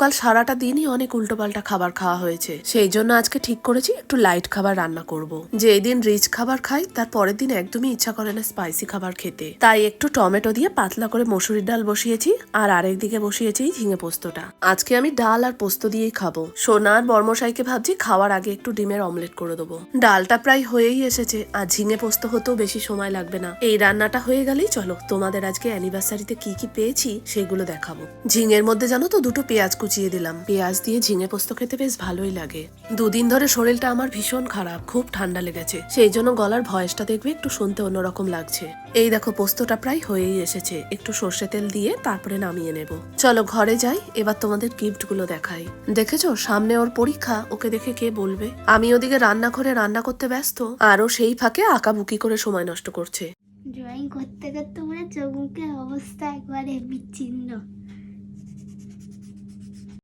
কাল সারাটা দিনই অনেক উল্টোপাল্টা খাবার খাওয়া হয়েছে, সেই জন্য আজকে ঠিক করেছি একটু লাইট খাবার রান্না করব। যেই দিন রিচ খাবার খাই তার পরের দিন একদমই ইচ্ছা করে না স্পাইসি খাবার খেতে, তাই একটু টমেটো দিয়ে পাতলা করে মসুরির ডাল বসিয়েছি আর আরেকদিকে বসিয়েছি ঝিঙে পোস্তটা। আজকে আমি ডাল আর পোস্ত দিয়েই খাবো। সোনা আর বর্মশাইকে ভাবছি খাওয়ার আগে একটু ডিমের অমলেট করে দেবো। ডালটা প্রায় হয়েই এসেছে আর ঝিঙে পোস্ত হতেও বেশি সময় লাগবে না। এই রান্নাটা হয়ে গেলেই চলো তোমাদের আজকে অ্যানিভার্সারিতে কি কি পেয়েছি সেগুলো দেখাবো। ঝিঙের মধ্যে জানো তো দুটো পেঁয়াজ কুচিয়ে দিলাম। পেঁয়াজ দিয়ে ঝিঙে পোস্ত খেতে বেশ ভালোই লাগে। দুদিন ধরে শরীরটা আমার ভীষণ খারাপ, খুব ঠান্ডা লেগেছে, সেই জন্য গলার ভয়েসটা দেখবে একটু শুনতে অন্যরকম লাগছে। এই দেখো পোস্তটা প্রায় হয়েই এসেছে, একটু সর্ষে তেল দিয়ে তারপরে নামিয়ে নেব। চলো ঘরে যাই, এবার তোমাদের গিফট গুলো দেখাই। দেখেছো সামনে ওর পরীক্ষা, ওকে দেখে কে বলবে। আমি ওদিকে রান্নাঘরে রান্না করতে ব্যস্ত, আরও সেই ফাঁকে আঁকাবুকি করে সময় নষ্ট করছে। ড্রয়িং করতে করতে মানে চোখ মুখের অবস্থা একবারে বিচ্ছিন্ন।